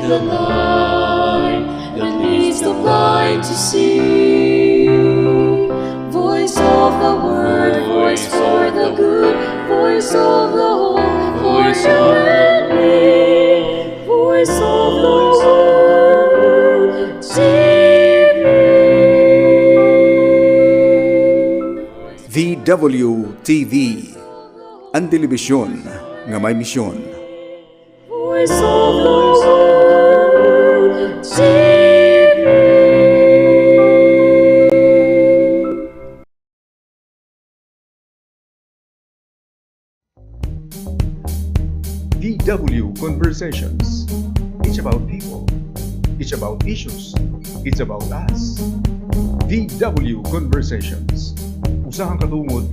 the light that leads the blind to see. Voice of the word, voice for the good, voice of the hope, voice of the need, voice of the world, TV. VWTV, ang telebisyon nga may misyon. Voice of the world, TV. VW Conversations. It's about people. It's about issues. It's about us. VW Conversations. Usahang katungod,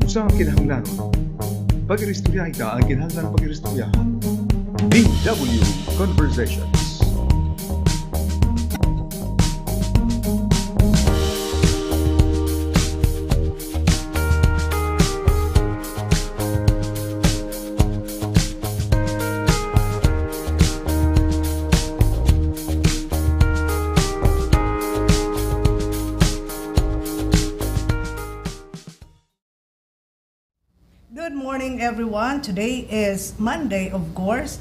usahang kinahanglanon. Pag-iristorya ita ang kinahanglan pag-iristoryahan. VW Conversations. Good morning, everyone. Today is Monday, of course.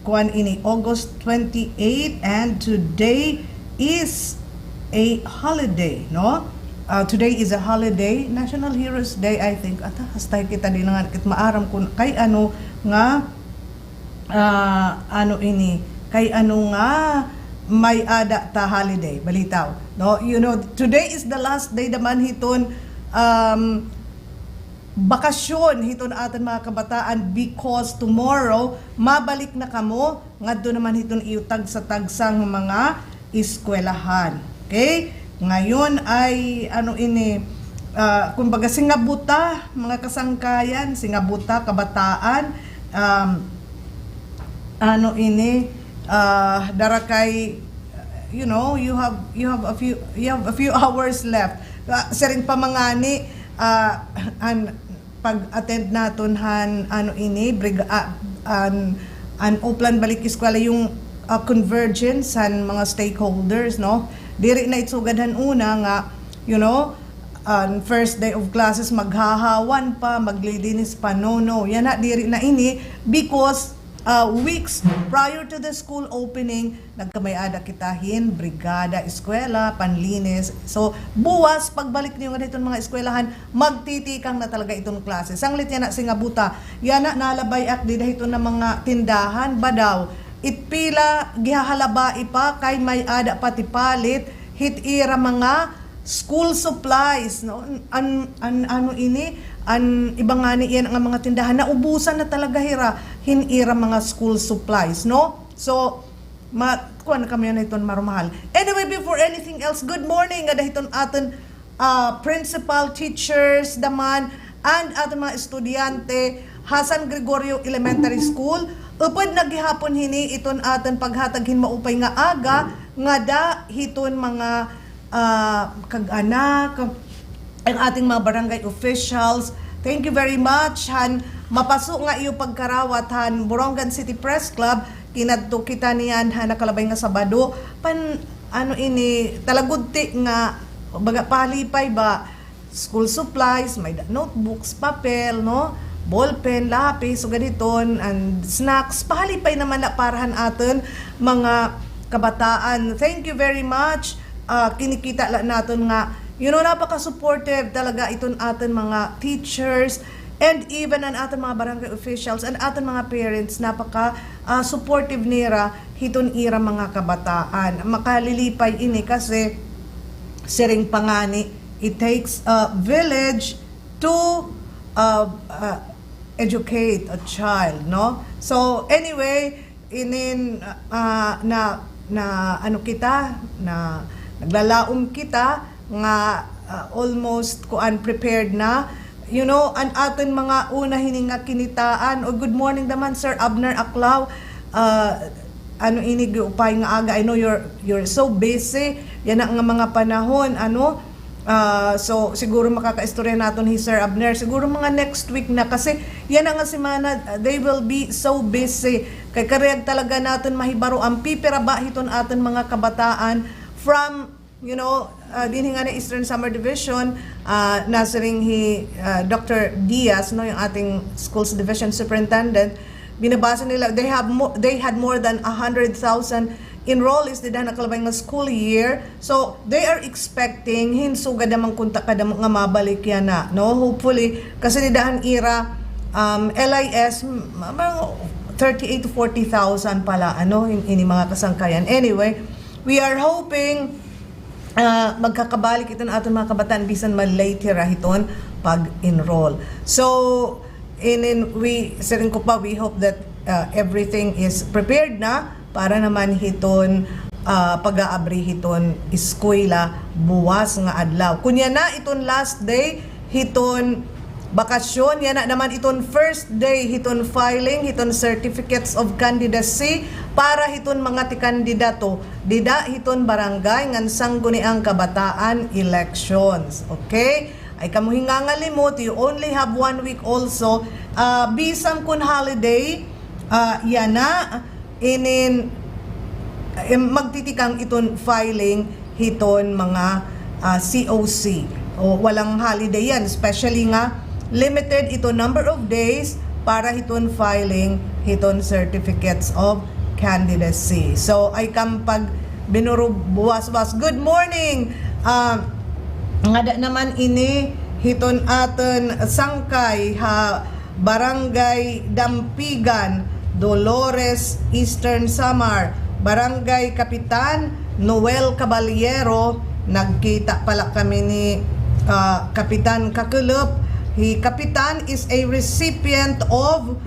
Kuan ini August 28, and today is a holiday, no? Today is a holiday, National Heroes Day, I think. At hastay kita din nga kit maaram kun kay ano nga kay ano nga may ada ta holiday balitaw, no? You know, today is the last day naman hiton bakasyon hiton aton mga kabataan, because tomorrow mabalik na kamo ngadto naman hiton iutag sa tagsang mga eskwelahan. Okay? Ngayon ay kumbaga singabuta mga kasangkayan, singabuta kabataan, darakay, you know, you have a few hours left. Sering pamangani pag-attend naton han uplan balik eskwela yung convergence han mga stakeholders, no? Diri na itsugadhan una nga, you know, first day of classes maghahawan pa, maglilinis pa, no. Yan na diri na ini, because weeks prior to the school opening, nagkamayada kitahin, brigada, eskwela, panlinis. So, buwas, pagbalik niyo nga itong mga eskwelahan, magtitikang na talaga itong klase. Sanglit yan na singabuta. Yan na nalabay at di dahito na mga tindahan, badaw. Itpila, gihahalaba ipa, kay may ada pati palit, hitira mga school supplies, no? Ibang nga yan ang mga tindahan, naubusan na talaga hinira mga school supplies, no? So, kuha na kami na iton marumahal. Anyway, before anything else, good morning, adahiton aton principal, teachers, daman, and aton mga estudyante, Hasan Gregorio Elementary School. Upad nagihapon hini iton aton paghatag maupay nga aga, nga da hiton mga kag-anak, ang ating mga barangay officials. Thank you very much, han. Mapasok nga iyo pagkarawat, han. Borongan City Press Club, kinadto kita niyan, han, nakalabay nga Sabado. Talagudti nga, baga palipay ba, school supplies, may notebooks, papel, no? Ballpen, lapis, so ganiton, and snacks. Pahalipay naman na parahan aton mga kabataan. Thank you very much. Kinikita lang natin nga, you know, napaka-supportive talaga iton atin mga teachers, and even ang atin mga barangay officials and atin mga parents, napaka-supportive nira hiton ira mga kabataan. Makalilipay ini kasi siring pangani, it takes a village to educate a child, no? So anyway, naglalaom kita nga almost unprepared na, you know, ang atin mga una hininga kinitaan. O good morning naman, Sir Abner Aklaw. Upay nga aga. I know you're so busy. Yan ang mga panahon, So siguro makakaistorya natin si Sir Abner siguro mga next week na kasi yan ang semana they will be so busy kay kareyag talaga natin mahibaro ang pipira ba hiton aton mga kabataan from din nga na Eastern Summer Division nasiring Dr. Diaz no yung ating Schools Division Superintendent binabasa nila they had more than 100,000 enrollees di na nakalabay ng school year. So, they are expecting hinsugad namang kunta kada nga mabalik yan na. No? Hopefully, kasi nidahan ira LIS, 38 to 40,000 pala ini mga kasangkayan. Anyway, we are hoping magkakabalik ito na aton mga kabataan bisan ma-late hiton pag-enroll. So, sirin ko pa, we hope that everything is prepared na para naman hiton pag-aabri hiton eskwela buwas nga adlaw. Kunya na iton last day hiton bakasyon yan na naman iton first day hiton filing hiton certificates of candidacy para hiton mga tikandidato dida hiton barangay ngan sangguni ang kabataan elections. Okay? Ay kamuhinga nga limot, you only have 1 week also. Bisang kun holiday yan na magtitikang iton filing hiton mga COC o walang holiday yan especially nga limited ito number of days para hiton filing hiton certificates of candidacy. So ay kampag binuro buwas-buwas good morning nga naman ini hiton aton sangkay barangay Dampigan Dolores, Eastern Samar, Barangay Kapitan, Noel Caballero, nagkita pala kami ni Kapitan Kakulup. Kapitan is a recipient of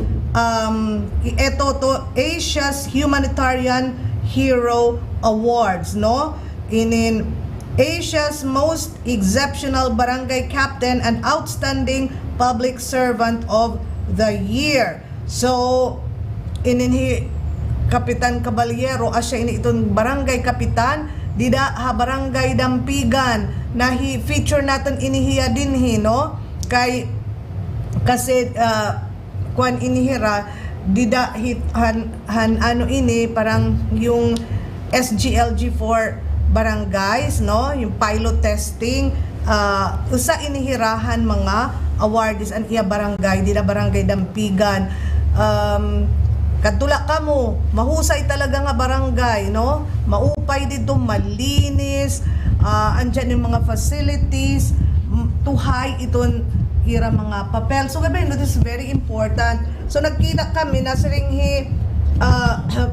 Asia's Humanitarian Hero Awards, no? In Asia's Most Exceptional Barangay Captain and Outstanding Public Servant of the Year. So, Kapitan Caballero asya ini itong barangay kapitan dida barangay Dampigan na feature natin inihiya dinhi no kasi kuan inihira dida ini parang yung SGLG for barangays no yung pilot testing usa inihirahan mga awardees an iya barangay dida barangay Dampigan. Kadula kamo, mahusay talaga nga barangay, no? Maupay dito, malinis, andyan yung mga facilities, tuhay iton ira mga papel. So, gabi, this is very important. So, nagkita kami na siringhi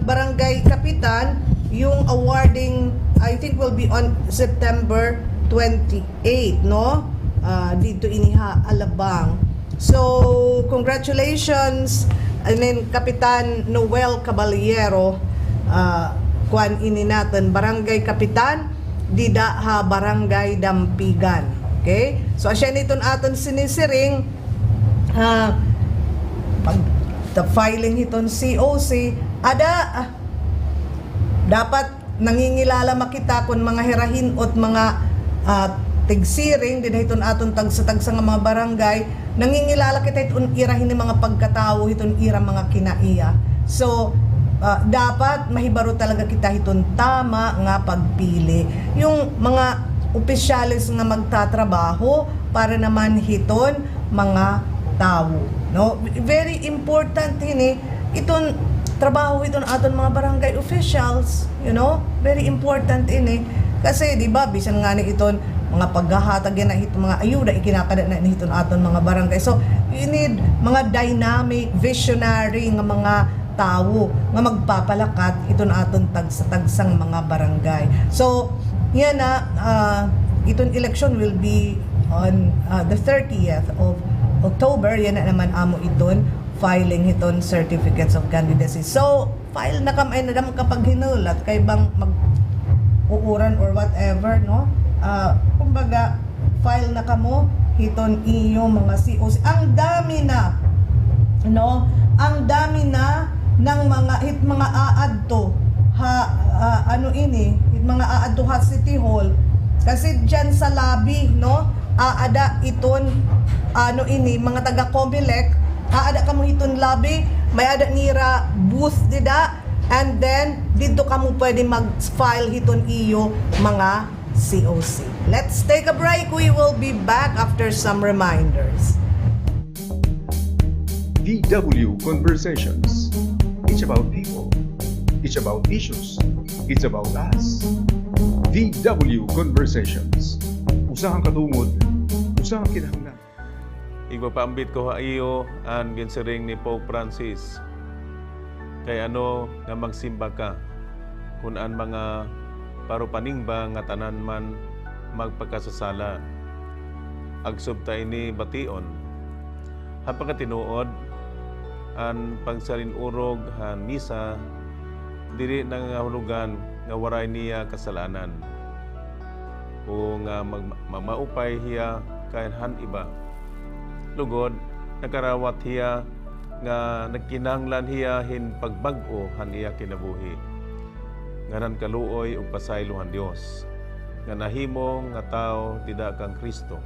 barangay kapitan, yung awarding, I think will be on September 28, no? Dito iniha, Alabang. So, congratulations, and then Kapitan Noel Caballero, kuan ini natin, Barangay Kapitan, dida Barangay Dampigan. Okay? So, asya niton aton sinisiring, pag the filing hiton COC, dapat nangingilala makita kung mga hirahin at mga tigsiring din hiton aton tagsa-tagsa nga mga barangay nangingilala kita itong irahin ng mga pagkatao itong ira mga kinaiya. So dapat mahibaro talaga kita itong tama nga pagpili yung mga opisyalis nga magtatrabaho para naman hiton mga tao, no? Very important ini itong trabaho itong aton mga barangay officials, you know, very important ini kasi di ba bisan nga ni iton mga paghahatag yan na itong mga ayuda ikinakada na itong aton mga barangay. So you need mga dynamic, visionary nga mga tao nga magpapalakat itong aton tagsa-tagsang mga barangay. So yan na itong election will be on the 30th of October. Yan na naman amo iton filing iton certificates of candidacy. So file na kamay na naman kapag hinulat kay bang mag-uuran or whatever, no? Kumbaga file na kamo hiton iyo mga COC. Ang dami na, no? Ang dami na ng mga aadto ha ano ini hit mga aadto ha City Hall Kasi dyan sa lobby, no, aada iton, mga taga Comelec, aada kamo iton lobby, may ada nira booth dida, and then dito kamo pwede mag-file hiton iyo mga COC. Let's take a break. We will be back after some reminders. VW Conversations. It's about people. It's about issues. It's about us. VW Conversations. Usahang katungod, usahang kinahanglan. Igpapaambit ko iyo ang ginsiring ni Pope Francis. Kay ano nga magsimba ka kung an mga parupaningba nga tanan man magpagkasasala. Agsubta ini bation. Hapag tinuod an pagsalinurog han misa dili nangahulugan nga waray niya kasalanan o nga maupay hiya kay han iba. Lugod nakarawat hiya nga nagkinahanglan hiya hin pagbag-o han iya kinabuhi. Ngaran kaluoy ug pasaylohan Dios nga nahimo nga tao dida kang Kristo.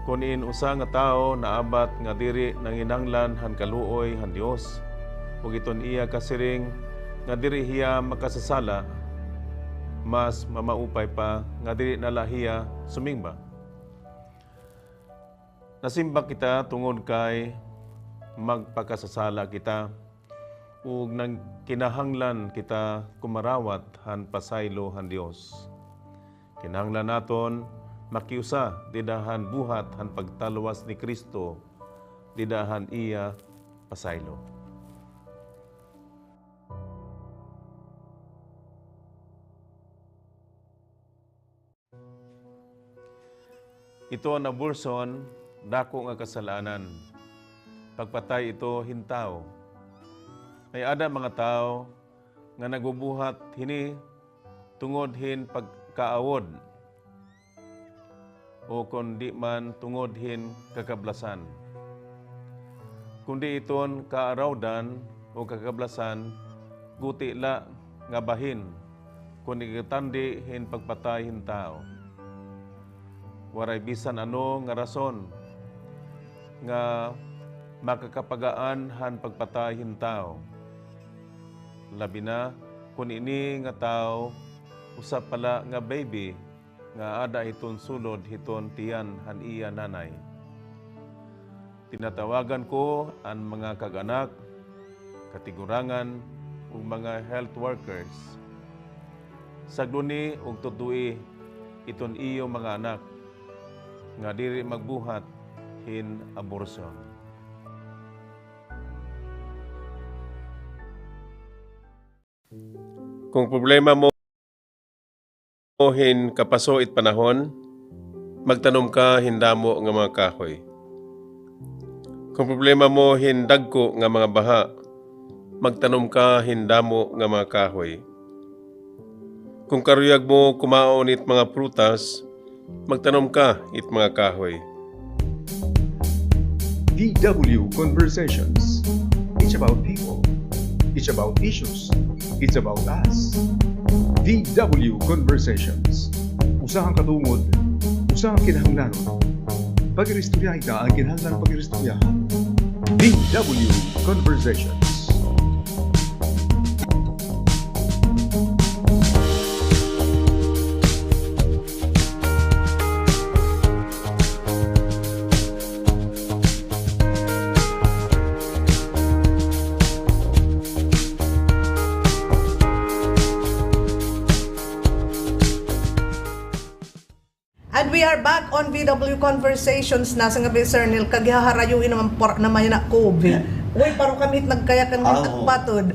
Kunin usa nga tao naabat nga diri nanginanglan han kaluoy han Dios ug iton iya kasiring nga diri hiya makasasala, mas mamaupay pa nga diri nalahiya sumingba. Nasimba kita tungod kay magpakasasala kita ug nang kinahanglan kita kumarawat han pasaylo han Dios. Kinahanglan naton makiusa didahan buhat han pagtalwas ni Kristo didahan iya pasaylo. Ito ang abortion, dako nga kasalanan. Pagpatay ito hintaw. May ada mga tao nga nagubuhat hini tungod hin pagkaawod o kundi man tungod hin kakablasan. Kundi iton kaarawdan o kakablasan, guti la nga bahin kundi katandi hin pagpatay hin tao. Waray bisan ano nga rason nga makakapagaan han pagpatay hin tao. Labi na kung ini nga tao usap pala nga baby nga ada iton sulod hiton tiyan han iya nanay. Tinatawagan ko ang mga kaganak, katigurangan ug mga health workers. Sagduni ug tudui iton iyo mga anak nga diri magbuhat hin abortion. Kung problema mo hin kapaso it panahon, magtanom ka hindamo nga mga kahoy. Kung problema mo hin dagko nga mga baha, magtanom ka hindamo nga mga kahoy. Kung karuyag mo kumaon it mga prutas, magtanom ka it mga kahoy. VW Conversations. It's about people. It's about issues. It's about us. VW Conversations. Usahang katungod, usahang kinahanglanon. Pag-iristorya ita ang kinahanglan pag-iristorya. VW Conversations. And we are back on VW Conversations. Nasa nga Sir Neil, kagihaharayuin naman na COVID. Uy, paro kami nagkayakan ng tagpatod.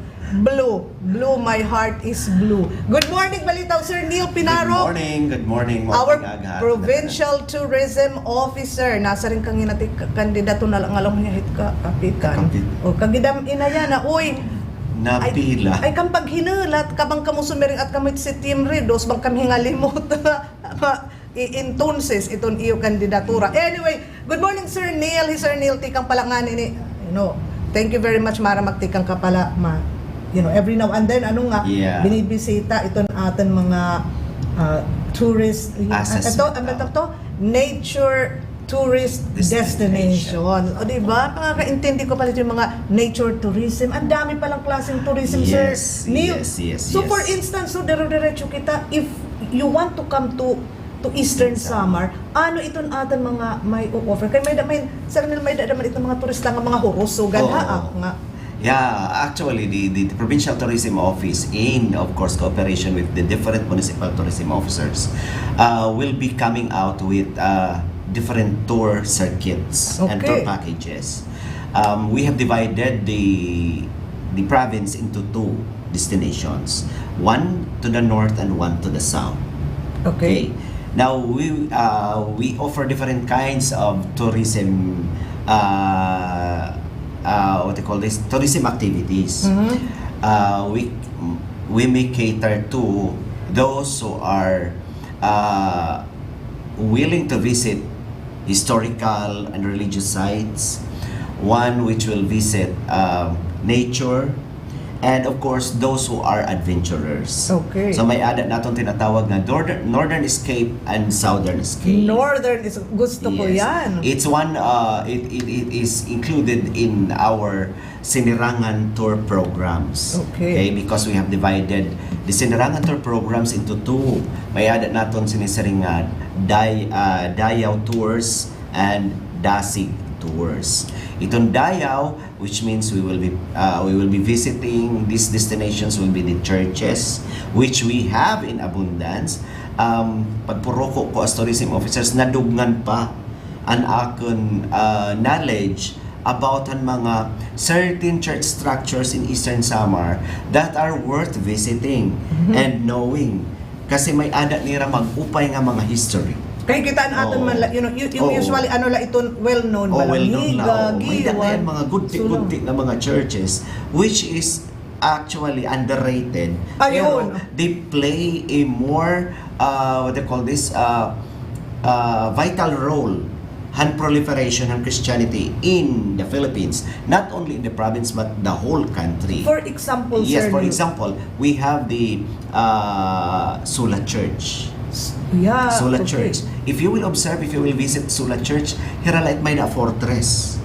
Blue. Blue, my heart is blue. Good morning, Balitaw, Sir Neil Pinaro. Good morning. Our Provincial Tourism Officer. Nasa rin kang inati kandidato na lang alam niya hit ka, kapikan. O, kagidam inaya na, uy, napila. Ay kang paghinulat, kabang kamusumiring at kamit si Team Redos, bang kami hingalimot. Entonces, itong iyo kandidatura. Anyway, good morning, Sir Neil. Sir Neil, tikang palangan ini. Thank you very much, Mara, magtikang ka pala, every now and then, binibisita itong atin mga tourist Assessment. ito nature tourist destination. O di ba? Nakakaintindi ko pala yung mga nature tourism. Ang dami palang klaseng tourism, sir. Neil. So for instance, so dire-diretso kita, if you want to come to Eastern Samar, ano iton atan mga may offer? Kaya may sir Neil, may dadaman itong mga turista nga mga horos, so ganha nga. Yeah, actually, the Provincial Tourism Office, in, of course, cooperation with the different municipal tourism officers, will be coming out with different tour circuits and tour packages. We have divided the province into two destinations, one to the north and one to the south. Okay. Now we offer different kinds of tourism. What they call this, tourism activities. We may cater to those who are willing to visit historical and religious sites, one which will visit nature, and of course those who are adventurers. Okay. So may adat natong tinatawag na northern escape and southern escape. Northern is gusto ko yan. It's one it is included in our Sinirangan tour programs. Okay, because we have divided the Sinirangan tour programs into two. May adat naton sinisiringan Dayaw tours and Dasig tours. Itong Dayaw, which means we will be visiting these destinations, will be the churches which we have in abundance. Pagpuroko ko as tourism officers, nadugnan pa ang akon knowledge about ang mga certain church structures in Eastern Samar that are worth visiting and knowing. Kasi may adat nila mag-upay nga mga history. Kaya kitaan aton man, usually ano la iton well-known, Balanghiga, Giwan, mga good na mga churches which is actually underrated. Pero they play a more what they call this vital role and proliferation of Christianity in the Philippines, not only in the province but the whole country. For example, yes, for example, we have the Sula Church. Yeah, Sula Church. If you will observe, if you will visit Sula Church, hiralait may na fortress.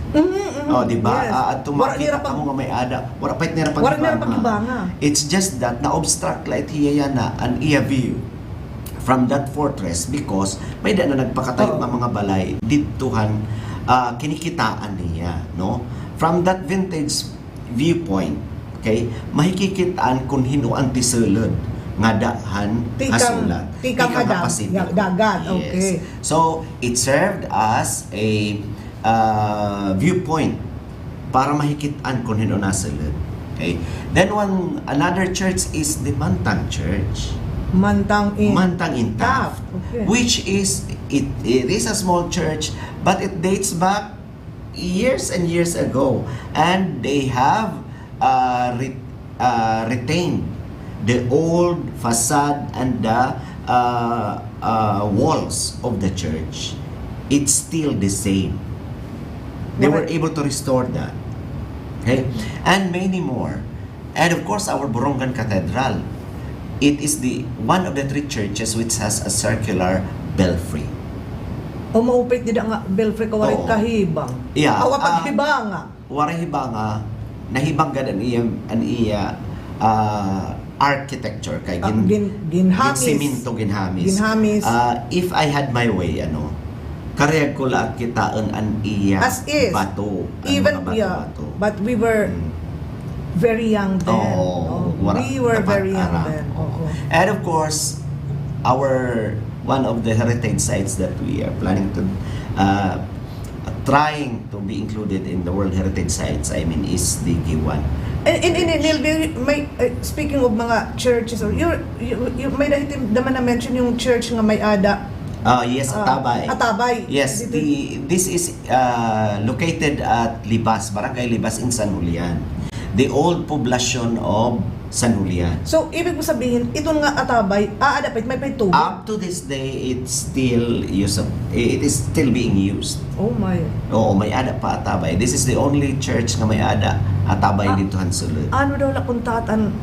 Oh, di ba? At tumakita mo nga may ada. Wala pait nira pagibanga. It's just that na-obstruct light hiya na an iya view from that fortress because may na nagpakatayo ng mga balay dituhan kinikitaan niya, no? From that vintage viewpoint, okay, mahikikitaan kung hino ang tisulod nga dahan hasulat tikang dagat. Okay, so it served as a viewpoint para mahikitaan kung hino nasulod. Okay, then another church is the Mantang Church. Mantang in Taft, which is it is a small church, but it dates back years and years ago, and they have retained the old facade and the walls of the church. It's still the same. They were able to restore that. Okay, and many more, and of course our Borongan Cathedral. It is the one of the three churches which has a circular belfry. O maupit nila nga belfry ka waray kahibang. Yeah. Awa paghibanga. Waray hibanga, nahibang gad an iya architecture kay ginhamis. If I had my way, kareyag ko lang kitaan an iya as is, bato. Even bato. But we were very young then. We were very young then. And of course, one of the heritage sites that we are planning to trying to be included in the World Heritage Sites, is the Giwan. Speaking of mga churches, or you may naman na mention yung church nga may ada. Yes, Atabay. Atabay. Yes, this is located at Libas, Barangay Libas in San Julian. The old poblacion of San Julian. So, ibig mo sabihin, ito nga Atabay, dapat may tubig? Up to this day, it's still it is still being used. Oh my. Oo, may ada pa Atabay. This is the only church nga may ada Atabay dito hansulod. Ano daw lakuntatan?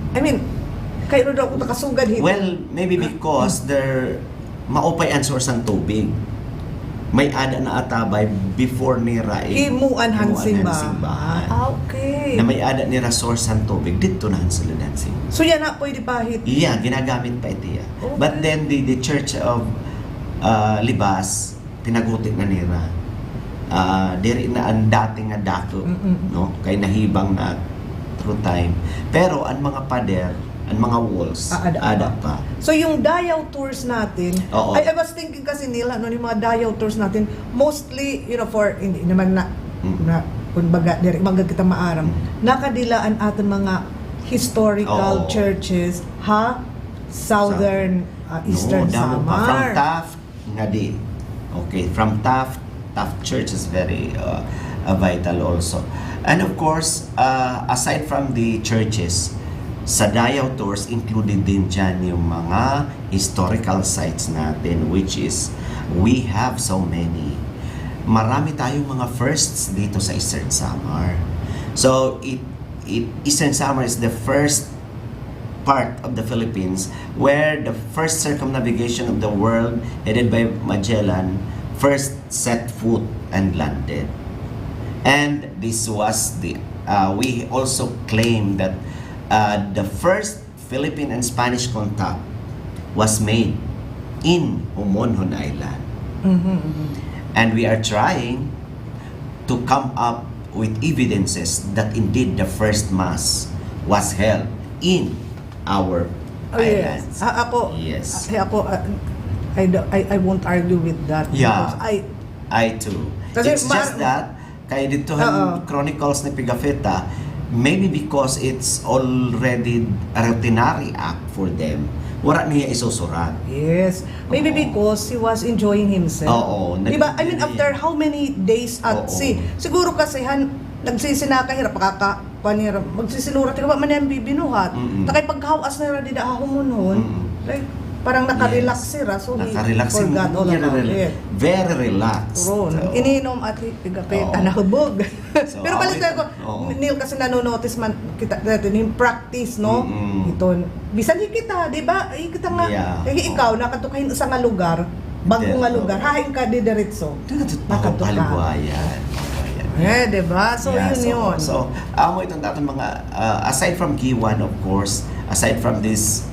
Kayo daw kung takasugad hito? Well, maybe because maupay ang source ng tubig. May ada na atabay before nira Himuan hansing ba? simbahan. Okay. Na may ada nira source ng tubig dito na sila dancing. So yan na pwede pahit. Iya, ginagamit pa ito ya. Okay. But then the Church of Libas pinagutik na nira. Diri na ang dating nga dako, no? Kay nahibang na through time. Pero ang mga pader, ang mga walls, ada pa. So yung Dayaw tours natin, Oo. I was thinking kasi nila, no, yung mga Dayaw tours natin, mostly, for, hindi naman na kumbaga, diri magag kita maaram, nakadilaan aton mga historical Oo. churches, Southern, Eastern damo pa. From Samar. Taft, nga di. Okay, from Taft Church is very vital also. And of course, aside from the churches, sa Dayaw Tours, included din dyan yung mga historical sites natin, which is, we have so many. Marami tayong mga firsts dito sa Eastern Samar. So, Eastern Samar is the first part of the Philippines where the first circumnavigation of the world headed by Magellan first set foot and landed. And this was we also claim that the first Philippine and Spanish contact was made in Umonhon Island. And we are trying to come up with evidences that indeed the first Mass was held in our islands. Yes. Ako, Yes. I won't argue with that. Yeah. Because I too. Kasi It's just that, kaya dito Chronicles ni Pigafetta, maybe because it's already a routinary act for them, wala niya isusurat. Yes. Maybe Oo. because he was enjoying himself. Oo. Diba? I mean, after how many days at Oo. sea? Siguro kasi nagsisinakahirap, pakakapanirap, magsisinurat, ka ba man yung bibinuhat? Takay pagkawas na rin na hahumunhon, like, parang nakarelax sila, so he Nakarelax forgot all about it. Very relaxed. Ron, So, ininom at pigapit, Oo. anahubog. So, Pero balik tayo ko, Oo. Neil, kasi nanonotice man kita natin yung practice, no? Ito, bisan kita, di ba? Kita nga, Yeah. kaya ikaw, nakatukahin sa nga lugar, bago nga lugar, hain ka di diretso. Nakatuka. Halibuayan. Eh, di ba? So, Yeah, yun. So, amo itong datong mga, aside from Giwan, of course, aside from this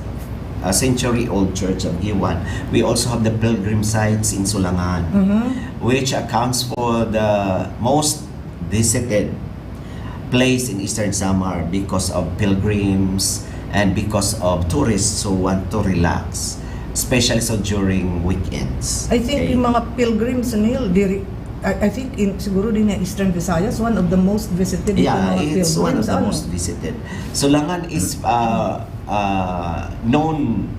century-old church of Giwan, we also have the pilgrim sites in Sulangan, which accounts for the most visited place in Eastern Samar because of pilgrims and because of tourists who want to relax, especially so during weekends. I think yung mga pilgrims, Neil, I think siguro din na Eastern Visayas, one of the most visited Yeah, mga it's one of the ano? most visited. Sulangan is known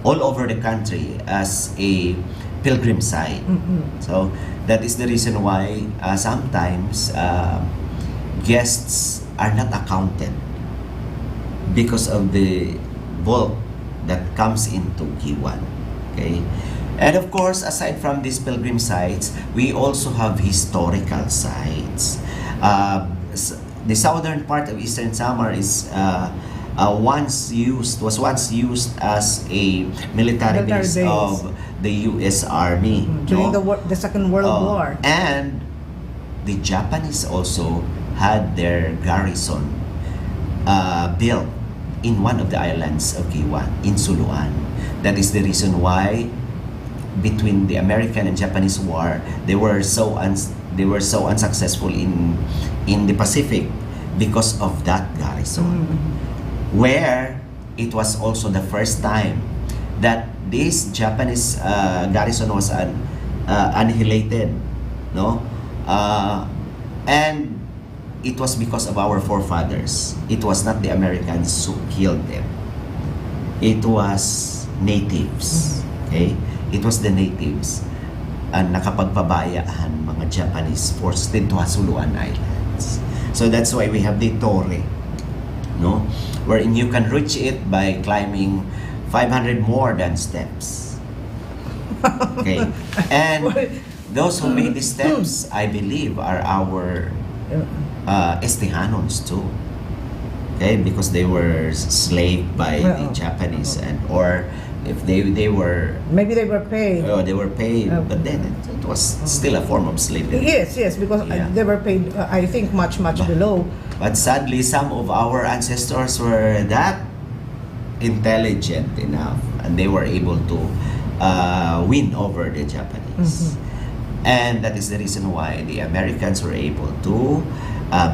all over the country as a pilgrim site. So that is the reason why sometimes guests are not accounted because of the bulk that comes into Giwan. Okay? And of course, aside from these pilgrim sites, we also have historical sites. The southern part of Eastern Samar is once used as a military base base. of the U.S. Army. During no? the Second World War. And the Japanese also had their garrison built in one of the islands of Giwan, in Suluan. That is the reason why between the American and Japanese war, they were so unsuccessful in the Pacific because of that garrison. Where it was also the first time that this Japanese garrison was annihilated, no? And it was because of our forefathers. It was not the Americans who killed them. It was natives. Okay? It was the natives ang nakapagpabayaan mga Japanese forces dito sa Suluan Islands. So that's why we have the Torre, no? Wherein you can reach it by climbing 500 more than steps. Okay? And those who made the steps, I believe, are our Estejanons too. Okay? Because they were slaved by the Japanese or if they were Maybe they were paid. they were paid, Okay. but then it was still a form of slavery. Yes, because Yeah. they were paid, I think, much below. But sadly, some of our ancestors were that intelligent enough, and they were able to win over the Japanese. And that is the reason why the Americans were able to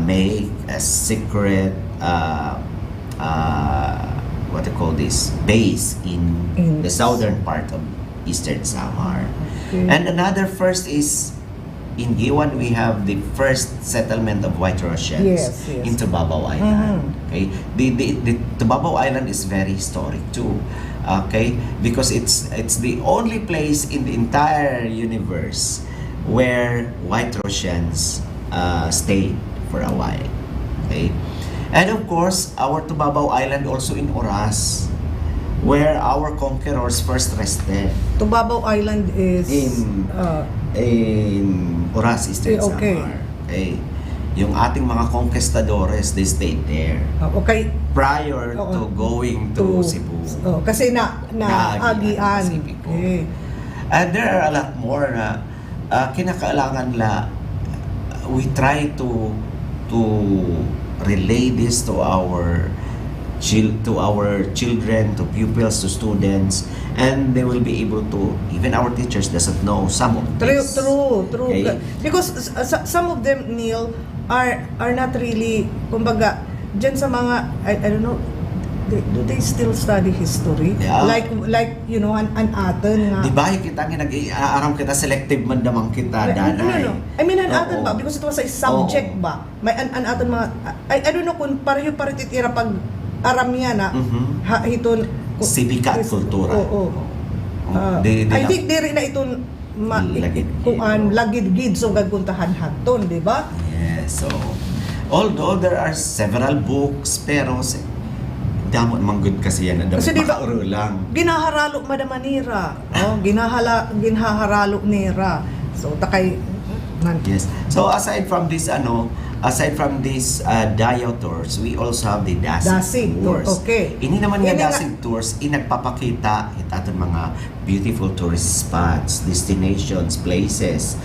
make a secret what they call this base in the southern part of Eastern Samar. Okay. And another first is in Giwan, we have the first settlement of White Russians Yes, yes. in Tubabaw Island. Okay, the Tubabaw Island is very historic too. Okay, because it's the only place in the entire universe where White Russians stayed for a while. Okay, and of course our Tubabaw Island also in Oras, where our conquerors first rested. Tubabaw Island is In Oras, Eastern Okay. Samar. Okay. Yung ating mga conquistadores, they stayed there okay. prior Oo. to going to Cebu. Kasi naagian. Pasipiko. Okay. And there are a lot more na kinakailangan we try to relay this to our children, to pupils, to students, and they will be able to, even our teachers doesn't know some of this. True. Okay? Because some of them, Neil, are not really, kumbaga, dyan sa mga, I don't know, do they still study history? Yeah. Like an aton nga. Di ba, kita nga nag-aaram kita, selective man damang kita, danay. No. I mean, an aton Oo. ba? Because it was a subject Oo. ba? May an aton mga, I don't know kung pareho titira pag aram niya na, hiton, Sibika at kultura. Oo. I think diri na iton lagid-gid so gagkuntahan haton, di ba? Yes, so although there are several books, pero damo man good kasi yan, damo Kasi di ba, lang. ginaharalo madamanira. Ginaharalo nira. So takay Yes. So aside from this Dayaw tours, we also have the Dasig Dasig tours. okay. Ini naman nga Ini nga- Dasig tours, nagpapakita aton mga beautiful tourist spots, destinations, places.